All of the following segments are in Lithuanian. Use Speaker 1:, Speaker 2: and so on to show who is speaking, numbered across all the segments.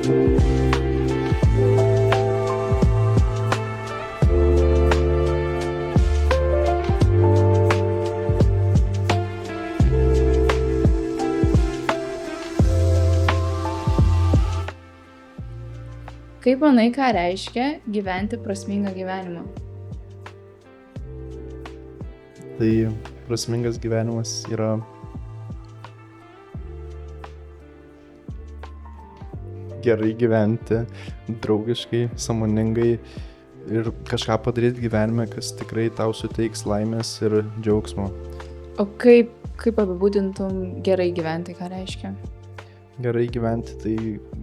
Speaker 1: Kaip manai, ką reiškia gyventi prasmingą gyvenimą?
Speaker 2: Tai prasmingas gyvenimas yra gerai gyventi, draugiškai, sąmoningai ir kažką padaryti gyvenime, kas tikrai tau suteiks laimės ir džiaugsmo.
Speaker 1: O kaip apibūdintum gerai gyventi, ką reiškia?
Speaker 2: Gerai gyventi tai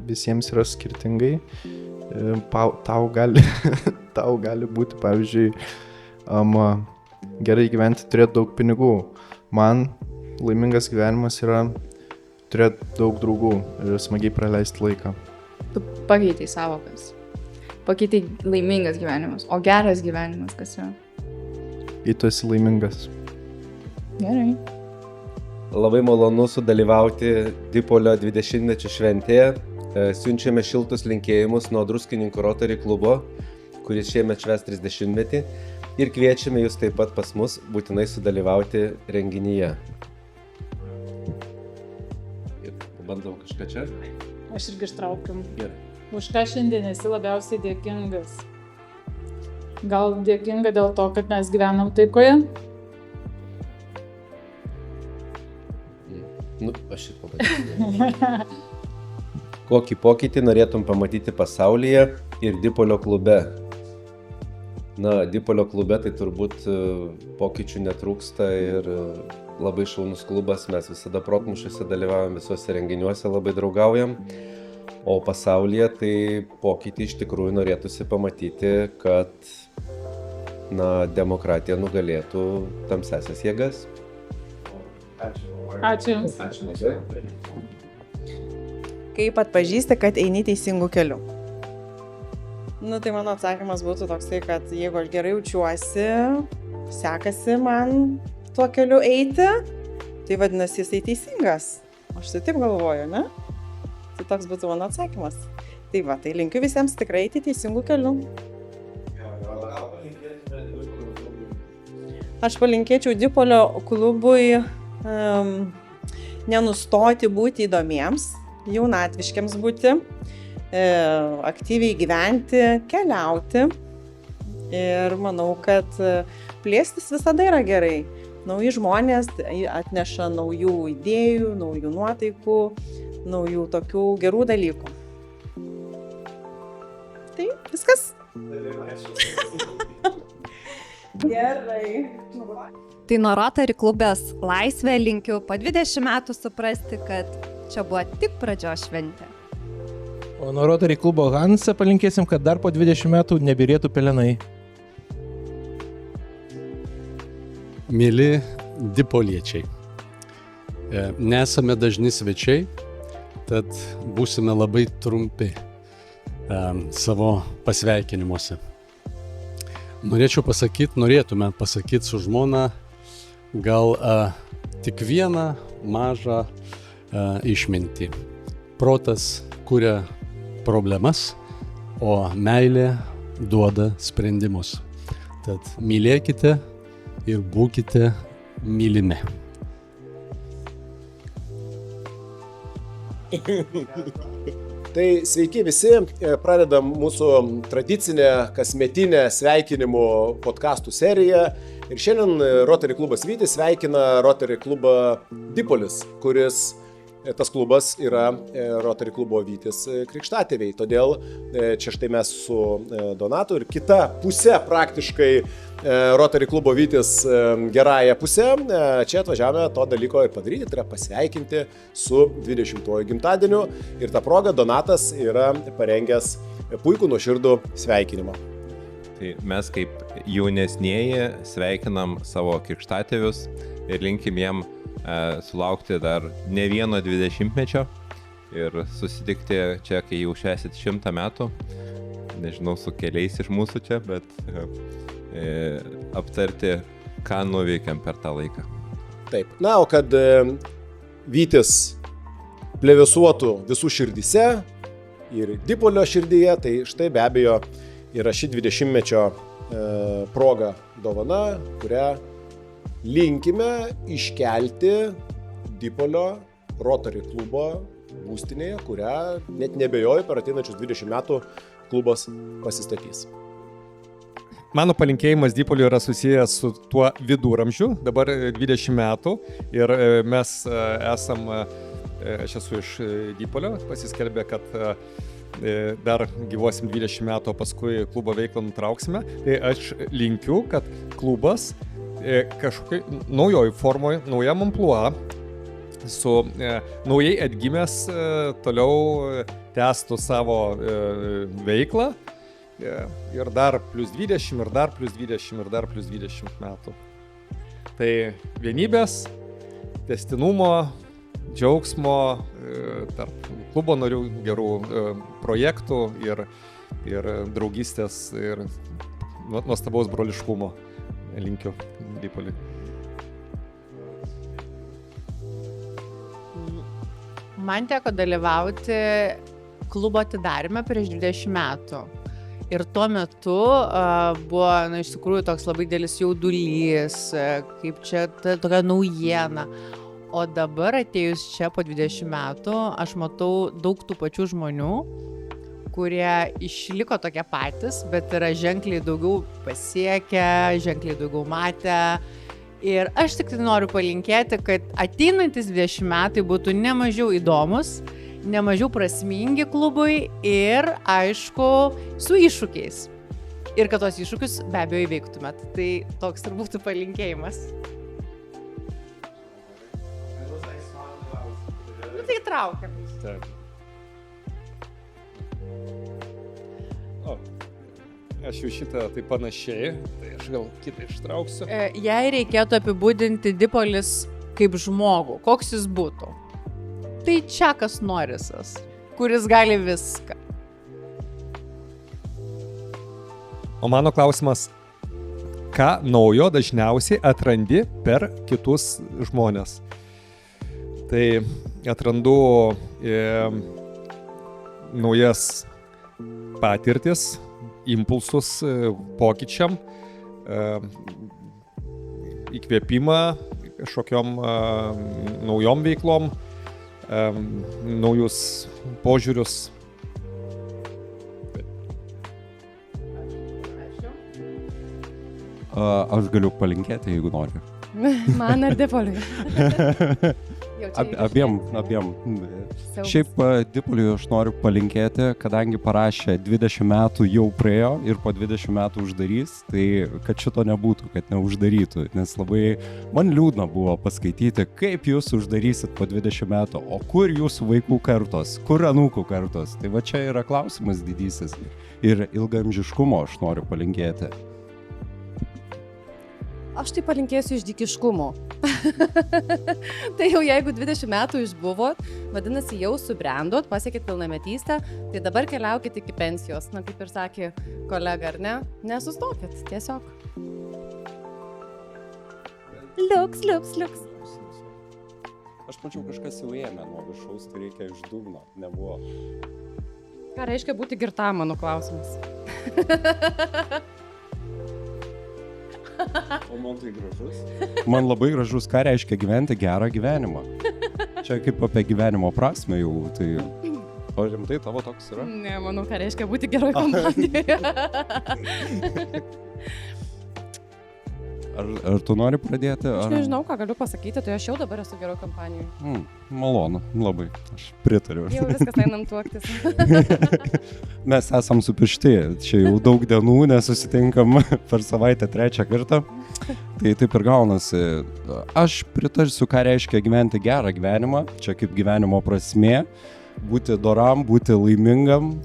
Speaker 2: visiems yra skirtingai. Tau gali būti, pavyzdžiui, gerai gyventi turėti daug pinigų. Man laimingas gyvenimas yra turėti daug draugų ir smagiai praleisti laiką.
Speaker 1: Tu pakeitai savokas. Pakeitai laimingas gyvenimas. O geras gyvenimas kas yra?
Speaker 2: Jei tu esi laimingas.
Speaker 1: Gerai.
Speaker 3: Labai malonu sudalyvauti Dipolio 20-mečio šventėje. Siunčiame šiltus linkėjimus nuo Druskininkų Rotary klubo, kuris šiemet švęs 30-metį, ir kviečiame jūs taip pat pas mus būtinai sudalyvauti renginyje. Ir bandom kažką čia.
Speaker 4: Aš irgi ištraukiam.
Speaker 3: Gerai.
Speaker 4: Už ką šiandien esi labiausiai dėkingas? Gal dėkinga dėl to, kad mes gyvenam taikoje?
Speaker 3: Aš ir pabandysiu. Kokį pokytį norėtum pamatyti pasaulyje ir Dipolio klube? Dipolio klube tai turbūt pokyčių netrūksta ir labai šaunus klubas, mes visada protmušiuose dalyvaujam, visuose renginiuose labai draugaujam. O pasaulyje tai pokytį iš tikrųjų norėtųsi pamatyti, kad demokratija nugalėtų tamsiąsias jėgas.
Speaker 4: Ačiū Jums.
Speaker 5: Kaip atpažįsti, kad eini teisingų kelių? Tai mano atsakymas būtų toksai, kad jeigu aš gerai jaučiuosi, sekasi man tuo keliu eiti, tai vadinasi jisai teisingas. Aš tai taip galvoju, ne? Tai toks būtų mano atsakymas. Tai linkiu visiems tikrai eiti teisingų kelių. Aš palinkėčiau Dipolio klubui nenustoti būti įdomiems, jaunatviškiams būti, aktyviai gyventi, keliauti. Ir manau, kad plėstis visada yra gerai. Nauji žmonės atneša naujų idėjų, naujų nuotaikų, naujų tokių gerų dalykų. Tai viskas. Gerai.
Speaker 6: Tai nuo Rotary klubės Laisvė linkiu po 20 metų suprasti, kad čia buvo tik pradžios šventė.
Speaker 7: O nuo Rotary klubo Hanse palinkėsim, kad dar po 20 metų nebyrėtų pelenai.
Speaker 8: Mėly dipoliečiai, nesame dažni svečiai, tad būsime labai trumpi savo pasveikinimuose. Norėtume pasakyti su žmona gal tik vieną mažą išmintį. Protas kuria problemas, o meilė duoda sprendimus. Tad mylėkite ir būkite mylimi.
Speaker 9: Tai sveiki visi, pradedam mūsų tradicinę kasmetinę sveikinimų podcastų seriją. Ir šiandien Rotary klubas Vytis sveikina Rotary klubą Dipolis, kuris tas klubas yra Rotary klubo Vytis krikštatėviai. Todėl čia štai mes su Donatu ir kita pusė praktiškai Rotary klubo Vytis gerąją pusę. Čia atvažiavome to dalyko ir padaryti, tai yra pasveikinti su 20-ojo gimtadieniu. Ir tą progą Donatas yra parengęs puikų nuoširdų sveikinimą.
Speaker 10: Tai mes kaip jaunesnieji sveikinam savo krikštatėvius ir linkim jiem sulaukti dar ne vieno 20-mečio ir susitikti čia, kai jau švęsit 100 metų. Nežinau, su keliais iš mūsų čia, bet aptarti, ką nuveikėm per tą laiką.
Speaker 9: Taip. Na, o kad Vytis plevėsuotų visų širdyse, ir Dipolio širdyje, tai štai be abejo yra ši 20-mečio proga dovana, kurią linkime iškelti Dipolio Rotary klubo būstinėje, kurią net nebejoju per ateinančius 20 metų klubas pasistatys.
Speaker 11: Mano palinkėjimas Dipoliui yra susijęs su tuo viduramžiu, dabar 20 metų ir mes esam, aš esu iš Dipolio, pasiskelbė, kad dar gyvuosim 20 metų, o paskui klubo veiklą nutrauksime. Tai aš linkiu, kad klubas kažkokiai naujoj formoje, naujam amplua, su naujai atgimęs toliau tęstų savo veiklą. Ir dar plus 20, ir dar plus 20, ir dar plus 20 metų. Tai vienybės, tęstinumo, džiaugsmo, tarp klubo narių, gerų projektų ir draugystės ir nuostabaus broliškumo linkiu Dipoliui.
Speaker 12: Man teko dalyvauti klubo atidarime prieš 20 metų. Ir tuo metu buvo, iš tikrųjų, toks labai didelis jaudulys, kaip čia tokia naujiena. O dabar atėjus čia po 20 metų, aš matau daug tų pačių žmonių, kurie išliko tokie patys, bet yra ženkliai daugiau pasiekę, ženkliai daugiau matę. Ir aš tik tai noriu palinkėti, kad ateinantis 20 metai būtų ne mažiau įdomus, ne mažiau prasmingi klubui ir, aišku, su iššūkiais. Ir kad tos iššūkius be abejo įveiktumėt. Tai toks ir būtų palinkėjimas. Nu tai traukiam.
Speaker 11: Taip. Aš jau šitą tai panašiai, tai aš gal kitą ištrauksiu.
Speaker 12: Jei reikėtų apibūdinti Dipolis kaip žmogų, koks jis būtų? Tai Čakas Norisas, kuris gali viską.
Speaker 11: O mano klausimas, ką naujo dažniausiai atrandi per kitus žmonės? Tai atrandu naujas patirtis, impulsus pokyčiam, įkvėpimą kažkokiom naujom veiklom, naujus požiūrius.
Speaker 13: Aš galiu palinkėti, jeigu noriu.
Speaker 6: Man ar Dipoliui?
Speaker 13: Abiem. Šiaip Dipoliui aš noriu palinkėti, kadangi parašė 20 metų jau praėjo ir po 20 metų uždarys, tai kad šito nebūtų, kad neuždarytų, nes labai man liūdna buvo paskaityti, kaip jūs uždarysit po 20 metų, o kur jūsų vaikų kartos, kur anūkų kartos. Tai va čia yra klausimas didysis ir ilgaamžiškumo aš noriu palinkėti.
Speaker 6: Aš tai palinkėsiu išdykiškumo. Tai jau jeigu 20 metų išbuvot, vadinasi jau subrendot, pasiekit pilnametystę, tai dabar keliaukit iki pensijos. Na, kaip ir sakė kolega, ar ne? Nesustokit, tiesiog. Liuks.
Speaker 13: Aš mačiau, kažkas jau ėmė nuo viršaus, tai reikia iš dugno, nebuvo.
Speaker 6: Ką reiškia būti girtam, mano klausimas?
Speaker 13: O man tai gražus. Man labai gražus, ką reiškia gyventi gerą gyvenimą. Čia kaip apie gyvenimo prasme jau, tai... O rimtai tavo toks yra?
Speaker 6: Ne, manau, ką reiškia būti geroj kompanijoje.
Speaker 13: Ar tu nori pradėti?
Speaker 6: Aš nežinau, ką galiu pasakyti, tai aš jau dabar esu geroj kompanijoje.
Speaker 13: Malonu, labai, aš pritariu.
Speaker 6: Jau viskas einam tuoktis.
Speaker 13: Mes esam supiršti, čia jau daug dienų nesusitinkam per savaitę 3 kartą. Tai taip ir gaunasi. Aš pritarsiu, ką reiškia gyventi gerą gyvenimą, čia kaip gyvenimo prasmė, būti doram, būti laimingam,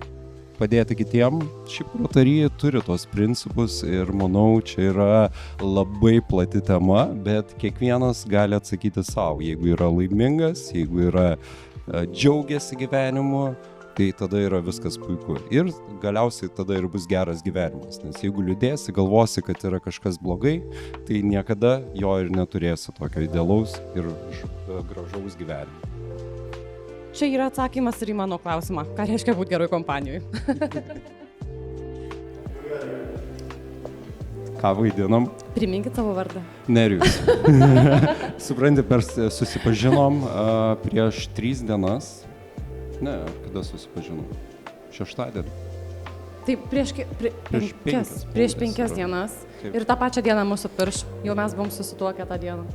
Speaker 13: padėti kitiem. Šiaip Rotary turi tos principus ir manau, čia yra labai plati tema, bet kiekvienas gali atsakyti savo. Jeigu yra laimingas, jeigu yra džiaugiasi gyvenimu, tai tada yra viskas puiku. Ir galiausiai tada ir bus geras gyvenimas, nes jeigu liūdėsi, galvosi, kad yra kažkas blogai, tai niekada jo ir neturėsi tokio idealaus ir gražaus gyvenimo.
Speaker 6: čia yra atsakymas ir į mano klausimą, ką reiškia būti geroj kompanijoje.
Speaker 13: Ką vaidinam?
Speaker 6: Priminkit savo vardą.
Speaker 13: Nerijus. Supranti, susipažinom prieš 3 dienas. Ne, kada susipažinom? Šeštadienį.
Speaker 6: Taip, prieš 5 dienas.
Speaker 13: Taip.
Speaker 6: Ir tą pačią dieną mūsų pirš. Jau mes buvom susituokę tą dieną.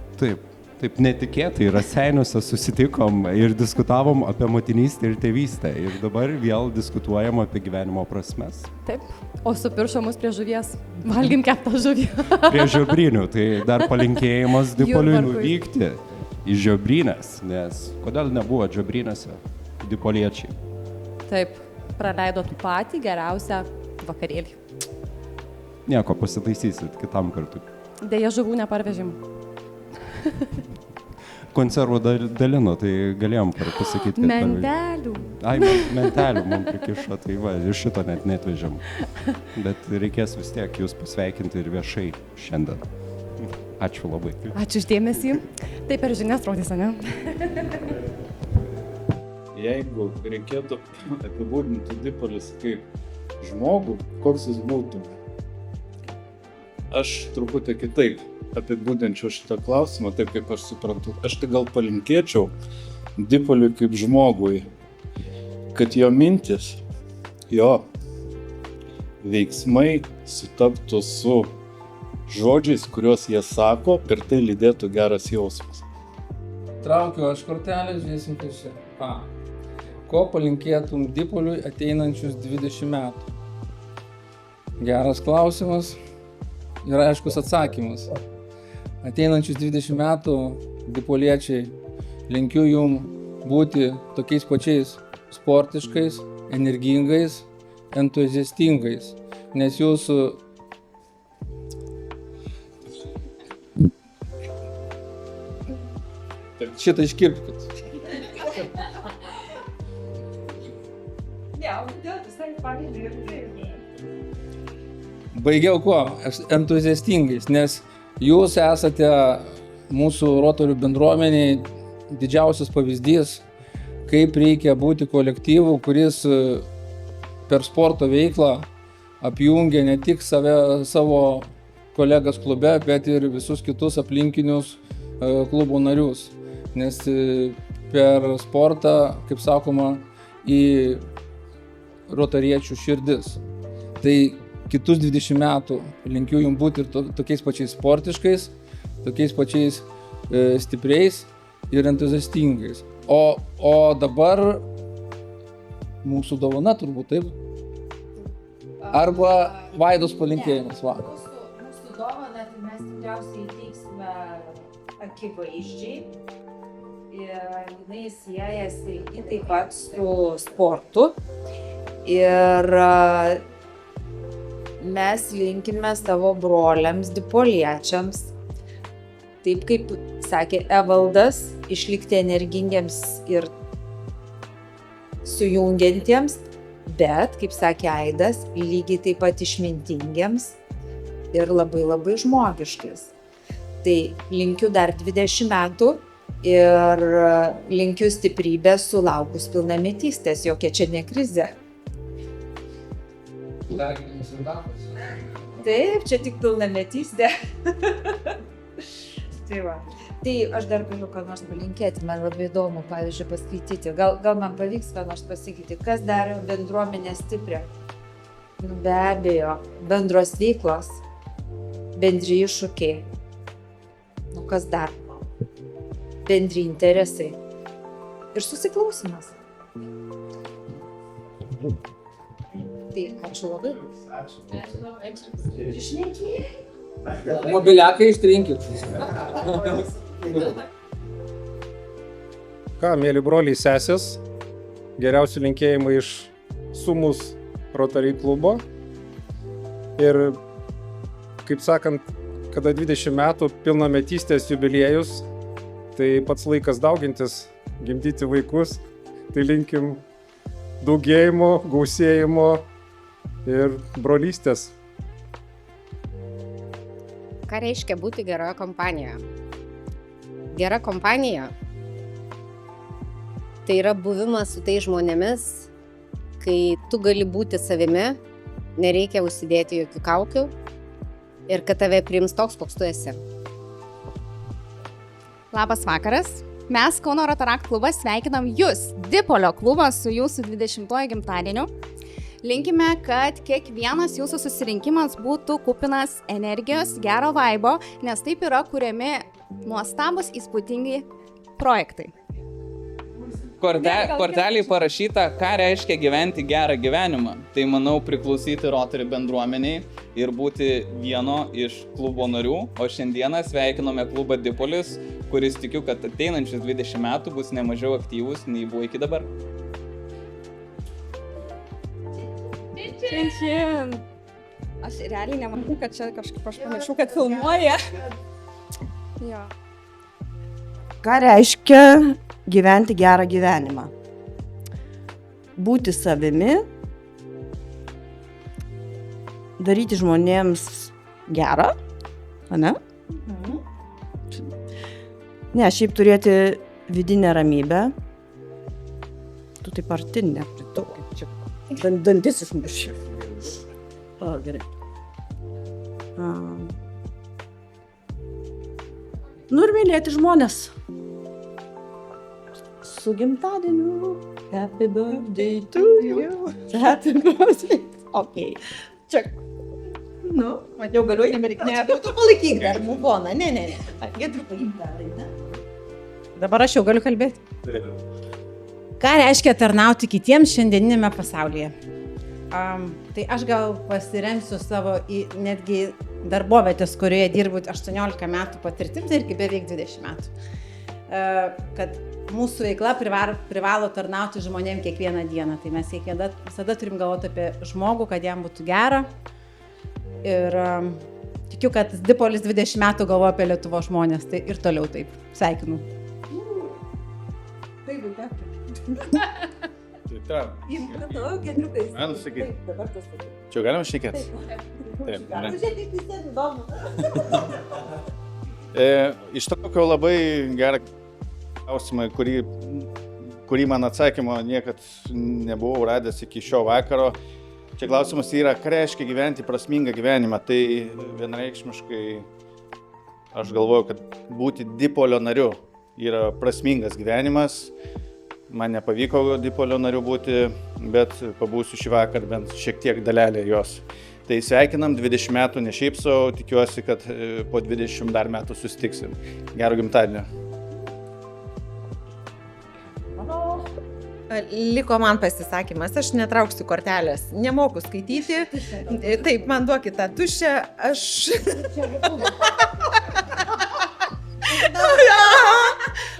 Speaker 13: Taip netikėtai, Raseiniuose susitikom ir diskutavom apie motinystę ir tėvystę. Ir dabar vėl diskutuojam apie gyvenimo prasmes.
Speaker 6: Taip, o supiršo mus prie žuvies. Valgym keptą žuvį.
Speaker 13: Prie žiobrinių, tai dar palinkėjimas Dipoliui nuvykti į žiobrines, nes kodėl nebuvo žiobrinėse dipoliečiai?
Speaker 6: Taip, praleidot patį geriausią vakarėlį.
Speaker 13: Nieko, pasitaisysit kitam kartui.
Speaker 6: Deja, žuvų neparvežim.
Speaker 13: Konservų dalino, tai galėjom pasakyti, kad...
Speaker 6: Mentelių.
Speaker 13: Ai, mentelių mums prikišo, tai va, ir šito net netvežėm. Bet reikės vis tiek jūs pasveikinti ir viešai šiandien. Ačiū labai.
Speaker 6: Ačiū uždėmesį. Taip per žinias rodys, ne?
Speaker 14: Jeigu reikėtų apibūdinti Dipolis kaip žmogų, koks jis būtų? Aš truputį kitaip apibūdinčiau šitą klausimą, taip kaip aš suprantu. Aš tai gal palinkėčiau Dipoliui kaip žmogui, kad jo mintis, jo veiksmai sutaptų su žodžiais, kuriuos jie sako, ir tai lydėtų geras jausmas.
Speaker 15: Traukiu aš kortelę, žiūrėsim tai čia. Ko palinkėtum Dipoliui ateinančius 20 metų? Geras klausimas ir aiškus atsakymas. Ateinančius 20 metų, dipoliečiai, linkiu jum būti tokiais pačiais sportiškais, energingais, entuziastingais, nes jūsų šitą iškirpkit. Baigiau kuo? Entuziastingais, nes jūs esate mūsų rotorių bendruomeniai didžiausias pavyzdys, kaip reikia būti kolektyvu, kuris per sporto veiklą apjungia ne tik savo kolegas klube, bet ir visus kitus aplinkinius klubo narius. Nes per sportą, kaip sakoma, į rotariečių širdis. Tai kitus 20 metų linkiu jums būti ir tokiais pačiais sportiškais, tokiais pačiais stipriais ir entuziastingais. O dabar mūsų dovana turbūt, taip? Arba Vaidos palinkėjimas.
Speaker 16: Mūsų dovana, tai mes tikriausiai įteiksime akivaizdžiai. Ir jinai siejasi taip pat su sportu. Ir mes linkime savo broliams dipoliečiams, taip kaip sakė Evaldas, išlikti energingiams ir sujungiantiems, bet, kaip sakė Aidas, lygiai taip pat išmintingiems ir labai labai žmogiškais. Tai linkiu dar 20 metų ir linkiu stiprybės sulaukus pilnametystės, jokia čia ne krizė. Taip, čia tik pilnametystė. Tai va. Tai aš dar galiu ką nors palinkėti, man labai įdomu, pavyzdžiui, paskaityti. Gal man pavyks ką nors pasakyti, kas daro bendruomenę stiprią? Be abejo, bendros veiklos, bendri iššūkiai. Kas dar? Bendri interesai. Ir susiklausimas. Tai ačiū labai.
Speaker 15: Mobiliakai ištrinkit.
Speaker 11: Ką, mėly broliai sesės, geriausi linkėjimai iš Sumus Rotary klubo. Ir, kaip sakant, kada 20 metų pilnametystės jubiliejus, tai pats laikas daugintis, gimdyti vaikus, tai linkim daugėjimo, gausėjimo ir brolystės.
Speaker 17: Ką reiškia būti geroje kompanijoje? Gera kompanija Tai yra buvimas su tais žmonėmis, kai tu gali būti savimi, nereikia užsidėti jokių kaukių ir kad tave priims toks, koks tu esi.
Speaker 18: Labas vakaras. Mes Kauno Rotaract klubas sveikinam Jūs, Dipolio klubas, su Jūsų 20-ojo gimtadieniu. Linkime, kad kiekvienas Jūsų susirinkimas būtų kupinas energijos, gero vaibo, nes taip yra kuriami nuostabus, įspūdingi projektai.
Speaker 19: Kortelėje parašyta, ką reiškia gyventi gerą gyvenimą. Tai manau priklausyti Rotary bendruomeniai ir būti vieno iš klubo narių. O šiandieną sveikinome klubą Dipolis, kuris tikiu, kad ateinančius 20 metų bus nemažiau aktyvus nei buvo iki dabar.
Speaker 18: Čin. Aš realiai nematau, kad čia kažkaip aš panašu, kad filmuoja. Jo.
Speaker 20: Ką reiškia gyventi gerą gyvenimą? Būti savimi, daryti žmonėms gerą, ane? Ne, šiaip turėti vidinę ramybę. Tu taip arti neprituk, kaip čia. Dantis išmušiu. O, gerai. Nu ir mylėti žmonės. Su gimtadieniu. Happy birthday to you. Happy birthday. Ok. Čia. Nu, matau, galiu nebereikia. Ne, tu palaikyk dar muboną. Ne. Gėdru paimti dar, ne?
Speaker 5: Dabar aš jau galiu kalbėti. Ką reiškia tarnauti kitiems šiandieninėme pasaulyje? Tai aš gal pasiremsiu savo netgi darbovietės, kurioje dirbu 18 metų patirtim, tai irgi beveik 20 metų. Kad mūsų veikla privalo tarnauti žmonėm kiekvieną dieną. Tai mes visada turim galvoti apie žmogų, kad jam būtų gera. Ir tikiu, kad Dipolis 20 metų galvoja apie Lietuvos žmonės. Tai ir toliau taip. Sveikinu.
Speaker 20: Taip, vaikia.
Speaker 11: Taip.
Speaker 20: Įpratau, gedriukais.
Speaker 11: Man sakyti.
Speaker 20: Taip, dabar tas sakyti.
Speaker 11: Čia galima šnekėti?
Speaker 20: Taip. Žiūrėk, kaip visiems įdomu.
Speaker 21: Iš tokio labai gerą klausimą, kurį man atsakymo niekad nebuvau radęs iki šio vakaro. Čia klausimas yra, ką reiškia gyventi prasmingą gyvenimą. Tai vienareikšmiškai aš galvoju, kad būti Dipolio nariu yra prasmingas gyvenimas. Man nepavyko Dipolio nariu būti, bet pabūsiu šį vakar bent šiek tiek dalelę jos. Tai sveikinam 20 metų, ne šiaip savo, tikiuosi, kad po 20 dar metų susitiksim. Gero gimtadienio.
Speaker 5: Liko man pasisakymas, aš netrauksiu kortelės, nemoku skaityti. Taip, man duokit tą tuščią, aš...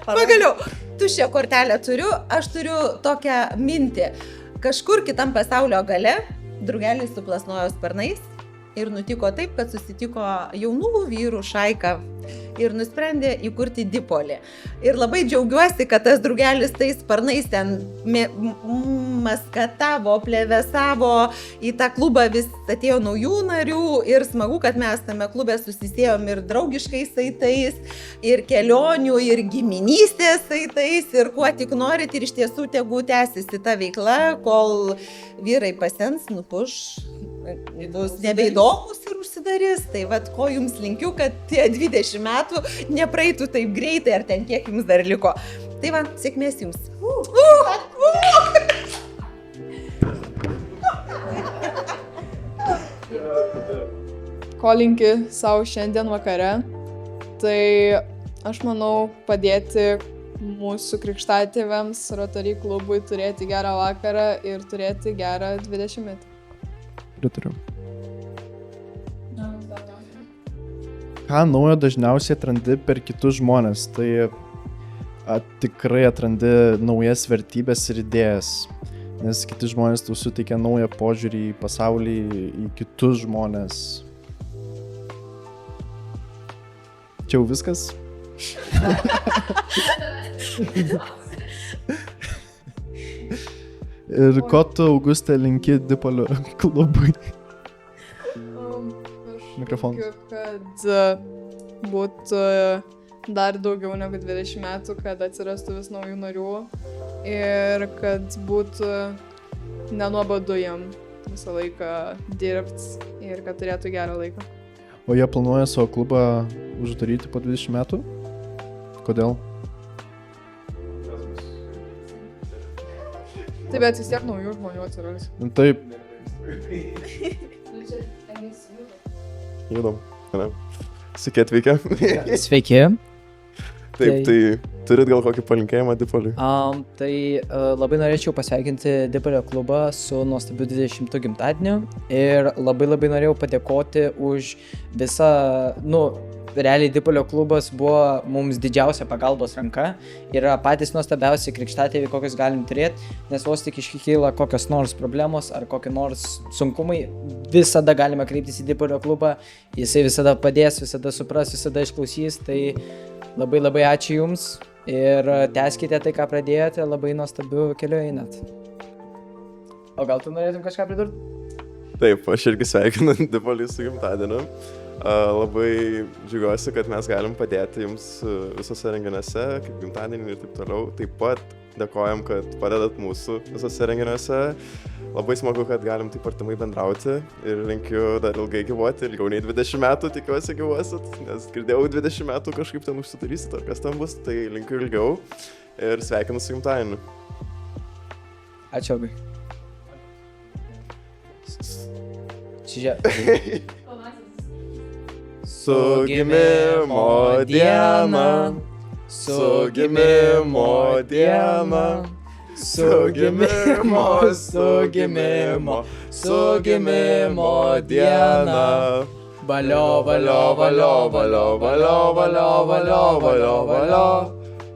Speaker 5: Pagaliau, tuščią kortelę turiu, aš turiu tokią mintį. Kažkur kitam pasaulio gale drugelis suplasnojo sparnais ir nutiko taip, kad susitiko jaunų vyrų šaika ir nusprendė įkurti Dipolį. Ir labai džiaugiuosi, kad tas drugelis tais sparnais ten maskatavo, plevėsavo, į tą klubą vis atėjo naujų narių ir smagu, kad mes tame klube susisėjom ir draugiškais saitais, ir kelionių, ir giminystės saitais, ir kuo tik norit, ir iš tiesų tegu tęsiasi ta veikla, kol vyrai pasens, nupuš, bus nebeįdomus ir užsidarys. Tai vat, ko jums linkiu, kad tie 20 metų nepraeitų taip greitai, ar ten kiek jums dar liko. Tai va, sėkmės jums.
Speaker 1: Ko linki savo šiandien vakare, tai aš manau padėti mūsų krikštatėviams Rotary klubui turėti gerą vakarą ir turėti gerą 20 metų.
Speaker 2: Pritariu. Ką naujo dažniausiai atrandi per kitus žmonės, tai tikrai atrandi naujas vertybės ir idėjas, nes kiti žmonės tau suteikia naują požiūrį į pasaulį, į kitus žmonės. Čia jau viskas? Ir ko tu, Augustė, linki Dipolio klubui? Mikrofonas.
Speaker 1: Kad būtų dar daugiau negu 20 metų, kad atsirastų vis naujų narių ir kad būtų nenuobodu jam visą laiką dirbti ir kad turėtų gerą laiką.
Speaker 2: O jie planuoja savo klubą uždaryti po 20 metų? Kodėl?
Speaker 1: Taip, bet vis tiek naujų žmonių atsiras.
Speaker 2: Taip.
Speaker 3: Judam. Sveiki atvykę.
Speaker 22: Sveiki.
Speaker 3: Taip, tai turit gal kokį palinkėjimą Dipoliui?
Speaker 22: Labai norėčiau pasveikinti Dipolio klubą su nuostabiu 20 gimtadieniu ir labai norėjau padėkoti už visą, realiai Dipolio klubas buvo mums didžiausia pagalbos ranka ir yra patys nuostabiausi krikštatėviai, kokius galim turėti, nes vos tik iškyla kokios nors problemos ar kokie nors sunkumai, visada galima kreiptis į Dipolio klubą, jisai visada padės, visada supras, visada išklausys, tai labai ačiū Jums ir tęskite tai, ką pradėjote, labai nuostabiu keliu einat. O gal tu norėtum kažką pridurti?
Speaker 3: Taip, aš irgi sveikinu Dipolį su gimtadieniu. Labai džiugiuosi, kad mes galim padėti Jums visose renginiuose, kaip gimtadienį ir taip toliau. Taip pat dėkojam, kad padedat mūsų visose renginiuose. Labai smagu, kad galim taip artimai bendrauti ir linkiu dar ilgai gyvuoti, ilgiau nei 20 metų tikiuosi gyvuosit, nes girdėjau 20 metų kažkaip ten užsidarysit ar kas ten bus, tai linkiu ilgiau ir sveikinu su gimtadieniu.
Speaker 22: Ačiū labai.
Speaker 3: Su gimimo diena, su gimimo diena, su gimimo diena.
Speaker 22: Valio, valio, valio, valio, valio, valio, valio, valio, valio,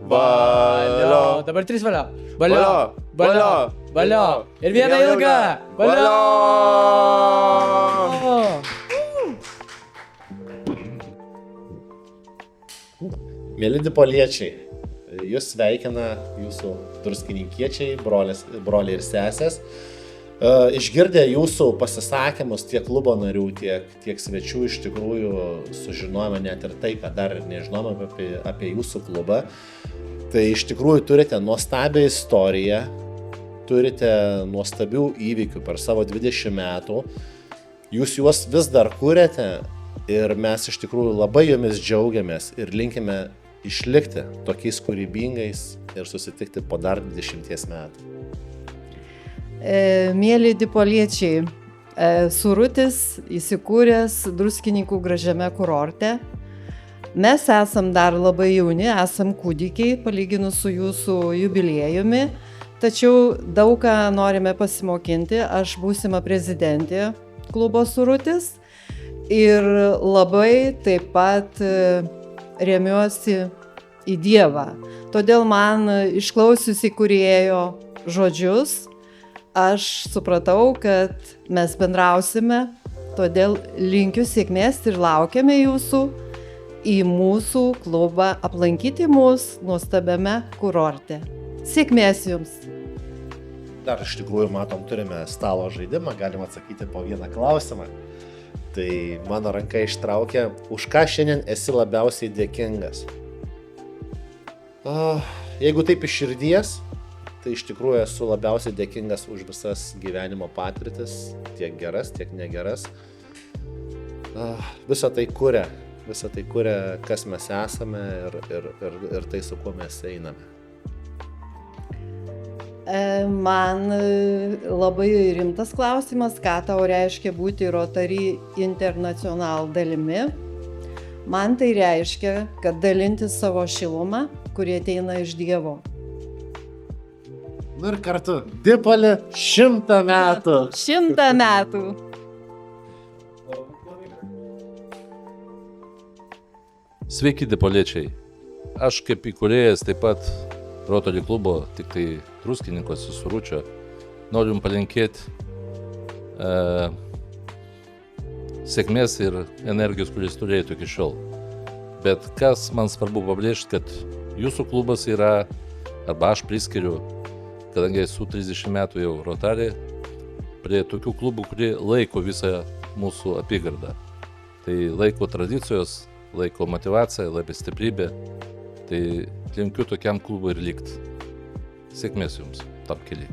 Speaker 22: valio. Dabar 3 valio. Valio, valio, valio. Ir viena ilga. Valio.
Speaker 9: Mėly dipoliečiai, jūs sveikina jūsų druskininkiečiai, broliai ir sesės. Išgirdę jūsų pasisakymus tiek klubo narių, tiek svečių, iš tikrųjų sužinojome net ir tai, ką dar nežinome apie jūsų klubą. Tai iš tikrųjų turite nuostabią istoriją, turite nuostabių įvykių per savo 20 metų. Jūs juos vis dar kuriate ir mes iš tikrųjų labai jomis džiaugiamės ir linkime išlikti tokiais kūrybingais ir susitikti po dar 20 metų.
Speaker 20: Mėly dipoliečiai, Surutis įsikūręs Druskininkų gražiame kurorte. Mes esam dar labai jauni, esam kūdikiai palyginus su jūsų jubiliejumi, tačiau daug ką norime pasimokinti. Aš būsima prezidentė klubo Surutis ir labai taip pat remiuosi į Dievą. Todėl man išklausiusi kūrėjo žodžius, aš supratau, kad mes bendrausime, todėl linkiu sėkmės ir laukiame jūsų į mūsų klubą aplankyti mus nuostabiame kurorte. Sėkmės jums!
Speaker 9: Dar iš tikrųjų, matom, turime stalo žaidimą, galim atsakyti po vieną klausimą. Tai mano ranka ištraukė, už ką šiandien esi labiausiai dėkingas? Jeigu taip iš širdies, tai iš tikrųjų esu labiausiai dėkingas už visas gyvenimo patirtis, tiek geras, tiek negeras. Visą tai kuria, kas mes esame ir tai, su kuo mes einame.
Speaker 20: Man labai rimtas klausimas, ką tau reiškia būti Rotary International dalimi. Man tai reiškia, kad dalintis savo šilumą, kurie ateina iš Dievo.
Speaker 9: Ir kartu, Dipolį 100 metų.
Speaker 20: 100 metų.
Speaker 23: Sveiki, dipoliečiai. Aš kaip įkūrėjas taip pat Rotary klubo, tik tai Druskininkuose Suručio, noriu jums palinkėti sėkmės ir energijos, kuris turėjote iki šiol. Bet kas man svarbu pabrėžti, kad jūsų klubas yra, arba aš priskiriu, kadangi esu 30 metų jau Rotary, prie tokių klubų, kurie laiko visą mūsų apygardą. Tai laiko tradicijos, laiko motyvacija, labai stiprybė. Tai linkiu tokiam klubui ir likti. Sėkmės jums tam keliai.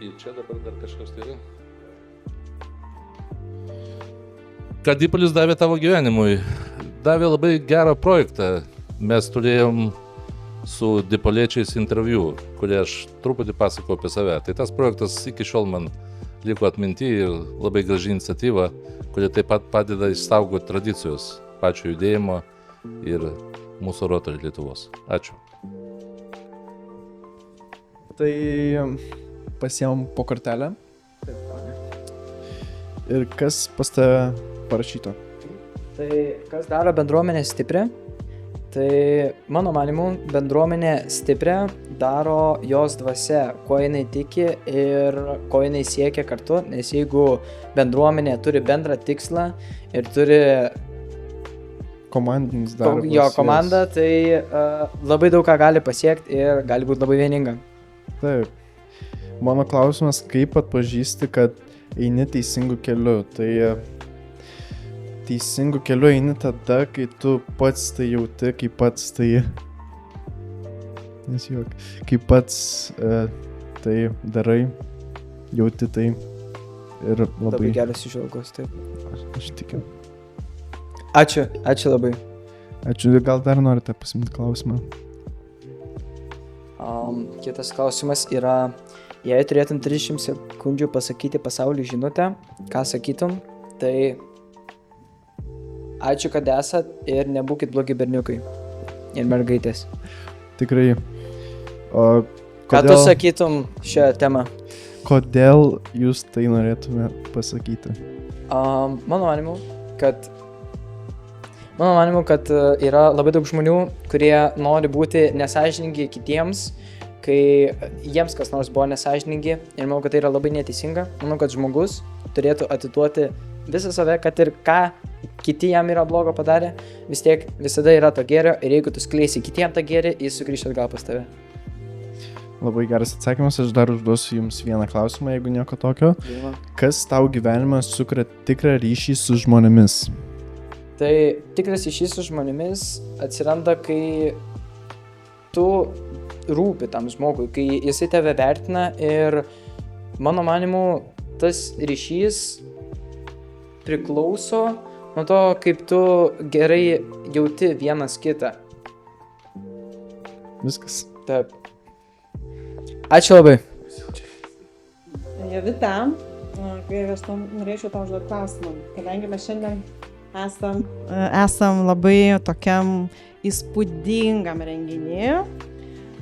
Speaker 23: Ir čia dabar dar kažkas tai yra. Ką Dipolis davė tavo gyvenimui? Davė labai gerą projektą. Mes turėjom su Dipoliečiais interviu, kurį aš truputį pasakau apie save. Tai tas projektas iki šiol man liko atminti ir labai graži iniciatyva, kuri taip pat padeda išsaugoti tradicijos pačio judėjimo ir mūsų Rotary Lietuvos. Ačiū.
Speaker 2: Tai pasiėmam po kortelę. Ir kas pas tave parašyto?
Speaker 22: Tai kas daro bendruomenę stiprią? Tai mano manimu, bendruomenė stiprią daro jos dvasia, ko jinai tiki ir ko jinai siekia kartu, nes jeigu bendruomenė turi bendrą tikslą ir turi
Speaker 2: komandinis darbas,
Speaker 22: jo komandą, tai labai daug ką gali pasiekti ir gali būti labai vieninga.
Speaker 2: Taip. Mano klausimas, kaip atpažįsti, kad eini teisingu keliu? Tai teisingu keliu eini tada, kai tu pats tai jauti, kai pats tai... Nesijuok. Kai pats tai darai, jauti tai ir
Speaker 22: Labai geras įžvalgos, taip.
Speaker 2: Aš tikiu.
Speaker 22: Ačiū labai.
Speaker 2: Ačiū, gal dar norite pasimti klausimą?
Speaker 22: Kitas klausimas yra, jei turėtum 30 sekundžių pasakyti pasauliui žinutę, ką sakytum, tai ačiū, kad esat ir nebūkit blogi berniukai ir mergaitės.
Speaker 2: Tikrai.
Speaker 22: Ką tu sakytum šią temą?
Speaker 2: Kodėl jūs tai norėtume pasakyti?
Speaker 22: Mano manimu, kad yra labai daug žmonių, kurie nori būti nesąžiningi kitiems, kai jiems kas nors buvo nesąžiningi, ir manau, kad tai yra labai neteisinga. Manau, kad žmogus turėtų atiduoti visą save, kad ir ką kiti jam yra blogo padarę, vis tiek visada yra to gėrio, ir jeigu tu skleisi kitiem tą gėrį, jis sugrįš atgal pas tave.
Speaker 2: Labai geras atsakymas, aš dar užduosiu jums vieną klausimą, jeigu nieko tokio. Kas tau gyvenime sukuria tikrą ryšį su žmonėmis?
Speaker 22: Tai tikras ryšys su žmonėmis atsiranda, kai tu rūpi tam žmogui, kai jisai tave vertina, ir mano manimu tas ryšys priklauso nuo to, kaip tu gerai jauti vienas kitą.
Speaker 2: Viskas.
Speaker 22: Taip. Ačiū labai.
Speaker 5: Jovita, kai aš norėčiau tau užduoti klausimą, kadangi mes šiandien esam labai tokiam įspūdingam renginį.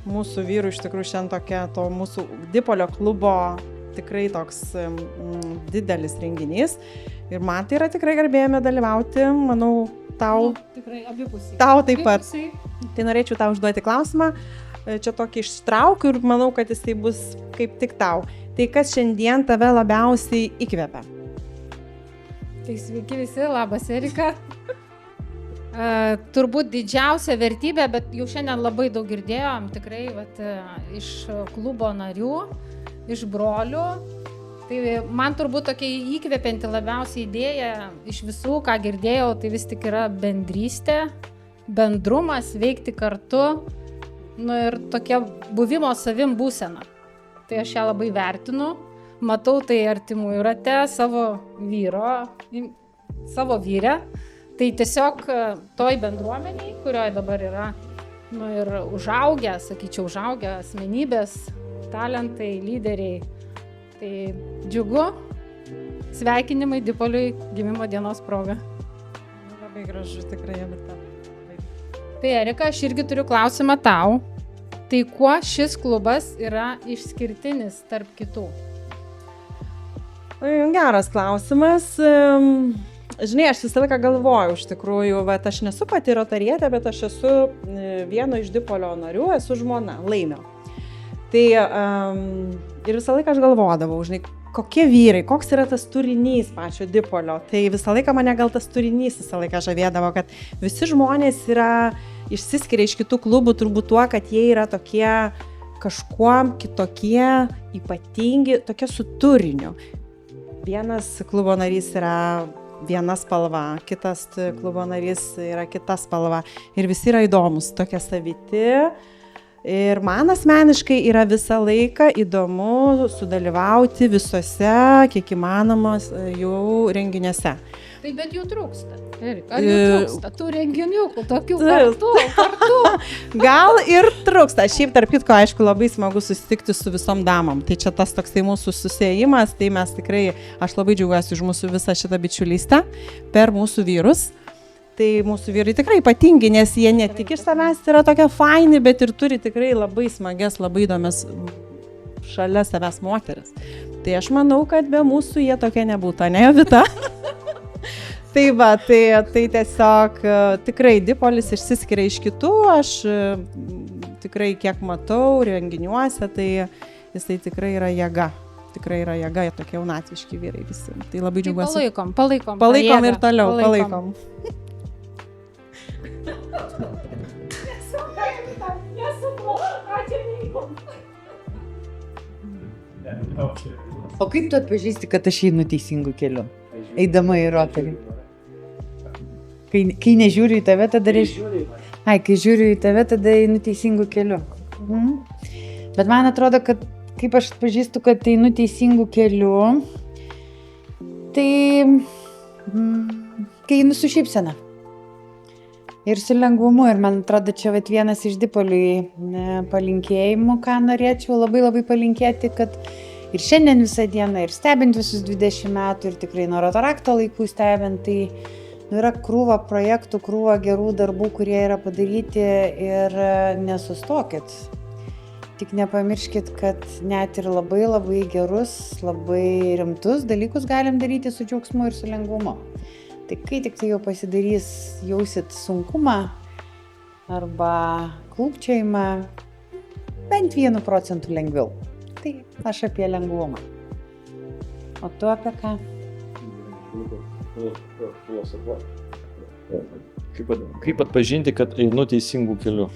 Speaker 5: Mūsų vyrų iš tikrųjų šiandien tokia to mūsų Dipolio klubo tikrai toks didelis renginys. Ir man tai yra tikrai garbėjame dalyvauti, manau, tau.
Speaker 4: Tikrai abipusiai.
Speaker 5: Tau taip pat. Tai norėčiau tau užduoti klausimą. Čia tokį ištraukiu ir manau, kad jis tai bus kaip tik tau. Tai kas šiandien tave labiausiai įkvepia?
Speaker 4: Tai sveiki visi, labas Erika. Turbūt didžiausia vertybė, bet jau šiandien labai daug girdėjom, tikrai iš klubo narių, iš brolių. Tai man turbūt tokia įkvepianti labiausiai idėja iš visų, ką girdėjau, tai vis tik yra bendrystė, bendrumas, veikti kartu, ir tokia buvimo savim būsena. Tai aš ją labai vertinu, matau tai artimųjų rate, savo vyrę. Tai tiesiog toj bendruomeniai, kurioje dabar yra, ir užaugę asmenybės, talentai, lyderiai. Tai džiugu, sveikinimai Dipoliui gimimo dienos proga.
Speaker 5: Labai gražu, tikrai, Jovita.
Speaker 4: Tai Erika, aš irgi turiu klausimą tau. Tai kuo šis klubas yra išskirtinis tarp kitų?
Speaker 5: Geras klausimas. Žinai, aš visą laiką galvoju, iš tikrųjų, bet aš nesu pati rotarietė, bet aš esu vieno iš Dipolio narių, esu žmona, Laimio. Tai ir visą laiką aš galvodavau, žinai, kokie vyrai, koks yra tas turinys pačio Dipolio. Tai visą laiką mane gal tas turinys visą laiką žavėdavo, kad visi žmonės išsiskiria iš kitų klubų turbūt tuo, kad jie yra tokie kažkuom kitokie, ypatingi, tokie su turiniu. Vienas klubo narys yra viena spalva, kitas klubo narys yra kita spalva ir visi yra įdomus, tokie saviti. Ir man asmeniškai yra visą laiką įdomu sudalyvauti visose, kiek įmanomas jų renginiuose.
Speaker 4: Tai bet jų trūksta. Ar jų trūksta? Tų renginių, tokių kartų.
Speaker 5: Gal ir trūksta. Šiaip tarp kitko, aišku, labai smagu susitikti su visom damom. Tai čia tas toksai mūsų susėjimas, tai mes tikrai, aš labai džiaugiuosi už mūsų visą šitą bičiulystę per mūsų vyrus. Tai mūsų vyrai tikrai ypatingi, nes jie ne tik iš savęs yra tokie faini, bet ir turi tikrai labai smagias, labai įdomias šalia savęs moteris. Tai aš manau, kad be mūsų jie tokie nebūtų, ne Jovita? Tai va, tai tiesiog tikrai Dipolis išsiskiria iš kitų, aš tikrai kiek matau renginiuose, tai jisai tikrai yra jėga. Tikrai yra jėga, tokie jaunatviški vyrai visi. Tai labai džiaugiuosi.
Speaker 4: Palaikom.
Speaker 5: Palaikom ir toliau, palaikom.
Speaker 12: O kaip tu atpažįsti, kad aš einu teisingų kelių, eidama į Rotary? Kai nežiūriu į tave, tada kai žiūriu į tave, tada einu teisingų kelių. Bet man atrodo, kad kaip aš atpažįstu, kad einu teisingų kelių, tai kai einu su šypsena. Ir su lengvumu, ir man atrodo, čia vienas iš Dipoliui palinkėjimų, ką norėčiau labai palinkėti, kad ir šiandien visą dieną, ir stebint visus 20 metų, ir tikrai nuo Rotarakto laikų stebint, tai yra krūva projektų, krūva gerų darbų, kurie yra padaryti ir nesustokit. Tik nepamirškit, kad net ir labai gerus, labai rimtus dalykus galim daryti su džiaugsmu ir su lengvumu. Tai kai tik tai jau pasidarys, jausit sunkumą arba klūpčiojimą, bent 1% lengviau. Tai aš apie lengvumą. O tu apie ką?
Speaker 7: Kaip atpažinti, kad einu teisingų kelių?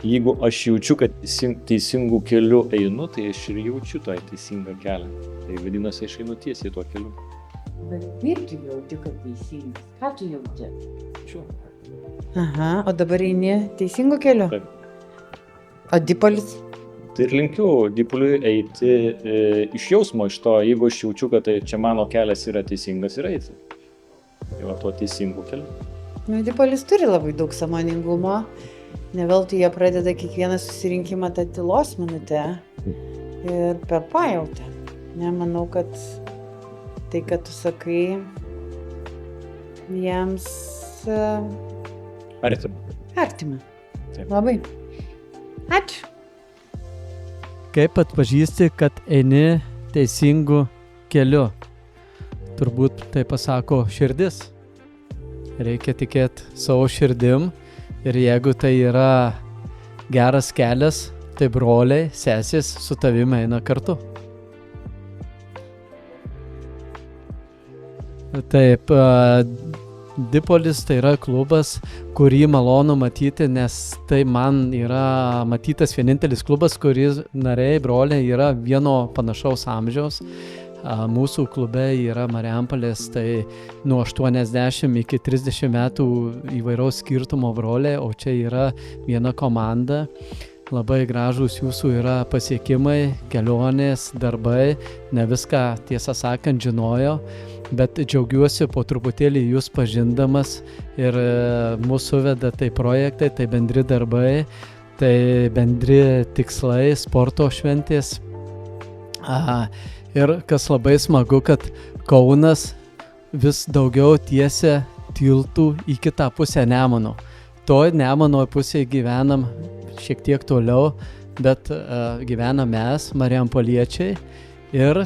Speaker 7: Jeigu aš jaučiu, kad teisingų kelių einu, tai aš ir jaučiu tą teisingą kelią. Tai vadinasi, aš einu tiesiai tuo keliu.
Speaker 12: Bet kaip tu jauti, kad teisingas? Ką tu jauti?
Speaker 7: Jaučiu.
Speaker 12: Aha, o dabar eini teisingų kelių?
Speaker 7: Taip.
Speaker 12: O Dipolis?
Speaker 7: Tai ir linkiu Dipoliui eiti iš jausmo, iš to, jeigu aš jaučiu, kad tai čia mano kelias yra teisingas, ir eiti. Tai va tuo teisingų keliu.
Speaker 12: Dipolis turi labai daug sąmoningumo. Ne veltui jie pradeda kiekvieną susirinkimą tą tylos minutę ir per pajautę. Manau, kad tai, kad tu sakai, jiems artima. Labai. Ačiū.
Speaker 8: Kaip atpažįsti, kad eini teisingų kelių? Turbūt tai pasako širdis. Reikia tikėti savo širdim ir jeigu tai yra geras kelias, tai broliai, sesės su tavimi eina kartu. Taip, Dipolis tai yra klubas, kurį malonu matyti, nes tai man yra matytas vienintelis klubas, kuris nariai, broliai yra vieno panašaus amžiaus. Mūsų klube yra Marijampolės, tai nuo 80 iki 30 metų įvairaus skirtumo broliai, o čia yra viena komanda. Labai gražūs jūsų yra pasiekimai, kelionės, darbai, ne viską tiesą sakant žinojo, bet džiaugiuosi po truputėlį jūs pažindamas ir mūsų veda tai projektai, tai bendri darbai, tai bendri tikslai, sporto šventės. Ir kas labai smagu, kad Kaunas vis daugiau tiesia tiltų į kitą pusę Nemuno. Toj Nemuno pusėje gyvenam šiek tiek toliau, bet gyvenam mes, Marijampoliečiai, ir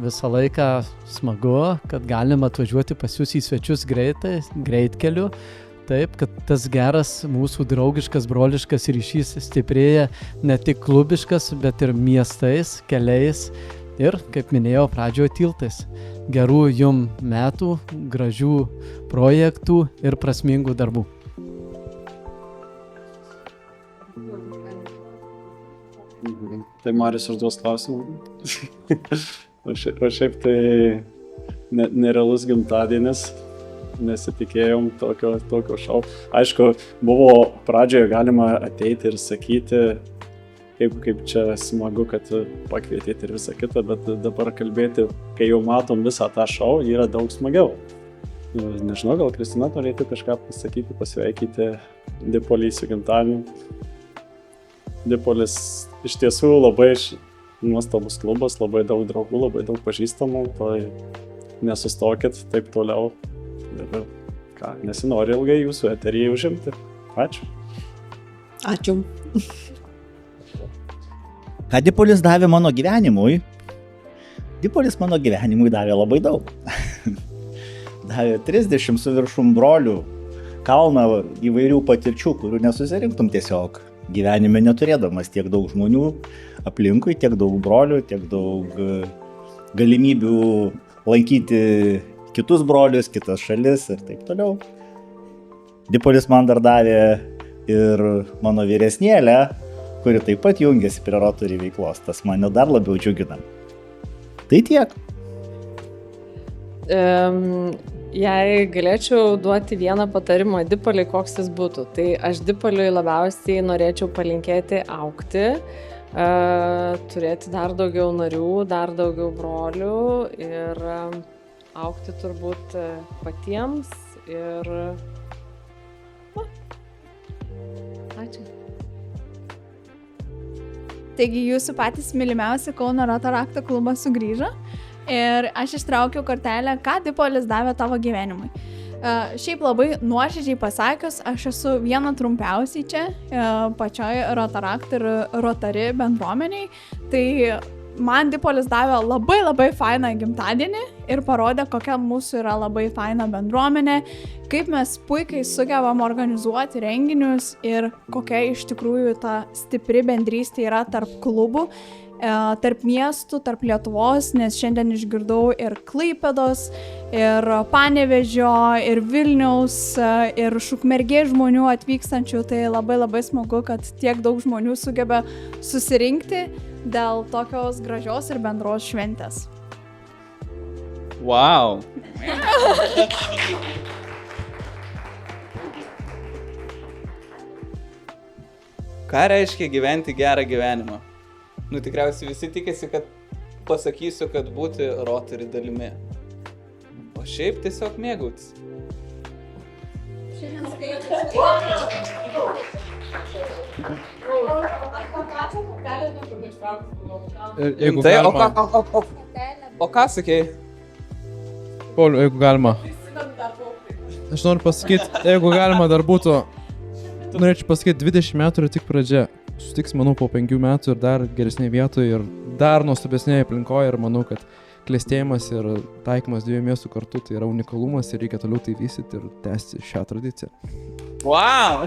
Speaker 8: visą laiką smagu, kad galim atvažiuoti pas jūs į svečius greitkeliu, taip, kad tas geras mūsų draugiškas, broliškas ryšys stiprėja ne tik klubiškas, bet ir miestais, keliais ir, kaip minėjau, pradžioje tiltais. Gerų jum metų, gražių projektų ir prasmingų darbų.
Speaker 7: Tai Marius užduos klausimą. O šiaip tai
Speaker 6: nerealus gimtadienis, nesitikėjom tokio šou. Aišku, buvo pradžioje galima ateiti ir sakyti, kaip čia smagu, kad pakvietėte ir visą kitą, bet dabar kalbėti, kai jau matom visą tą šou, yra daug smagiau. Nežinau, gal Kristina norėtų kažką pasakyti, pasveikyti Dipolį su gimtadieniu. Dipolis iš tiesų labai nuostabus klubas, labai daug draugų, labai daug pažįstamų, tai nesustokit taip toliau. Ir ką, nesinori ilgai jūsų eteryje užimti. Ačiū.
Speaker 20: Ačiū.
Speaker 10: Ką Dipolis davė mano gyvenimui? Dipolis mano gyvenimui davė labai daug. Davė 30 su viršum brolių, kalną įvairių patirčių, kurių nesusirinktum tiesiog gyvenime neturėdamas tiek daug žmonių aplinkui, tiek daug brolių, tiek daug galimybių lankyti kitus brolius, kitas šalis ir taip toliau. Dipolis man dar davė ir mano vyresnėlę, kuri taip pat jungiasi prie Rotary veiklos. Tas mane dar labiau džiugina. Tai tiek.
Speaker 13: Jei galėčiau duoti vieną patarimą Dipoliui, koks jis būtų, tai aš Dipoliui labiausiai norėčiau palinkėti augti, turėti dar daugiau narių, dar daugiau brolių ir augti turbūt patiems ir... Ačiū.
Speaker 24: Taigi jūsų patys mylimiausi Kauno Rotarakto klubas sugrįžo ir aš ištraukiau kortelę, ką Dipolis davė tavo gyvenimui. Šiaip labai nuoširdžiai pasakius, aš esu viena trumpiausiai čia, pačioj Rotarakt ir Rotary bendruomeniai, tai man Dipolis davė labai fainą gimtadienį ir parodė, kokia mūsų yra labai faina bendruomenė, kaip mes puikiai sugebam organizuoti renginius ir kokia iš tikrųjų ta stipri bendrystė yra tarp klubų, tarp miestų, tarp Lietuvos, nes šiandien išgirdau ir Klaipėdos, ir Panevėžio, ir Vilniaus, ir Šukmergės žmonių atvykstančių, tai labai smagu, kad tiek daug žmonių sugeba susirinkti dėl tokios gražios ir bendros šventės.
Speaker 19: Wow. Ką reiškia gyventi gerą gyvenimą? Nu, tikriausiai visi tikisi, kad pasakysiu, kad būti Rotary dalimi. O šiaip tiesiog mėgautis.
Speaker 25: Tai,
Speaker 19: o ką sakei?
Speaker 25: Pauliu, jeigu galima. Aš noriu pasakyti, jeigu galima dar būtų, norėčiau pasakyti, 20 metų yra tik pradžia. Sutiks, manau, po 5 metų ir dar geresnėje vietoje ir dar nuostabesnėje aplinkoje ir manau, kad klestėjimas ir taikymas 2 miestų kartu tai yra unikalumas ir reikia toliau tai vystyti ir tęsti šią tradiciją.
Speaker 19: Wow!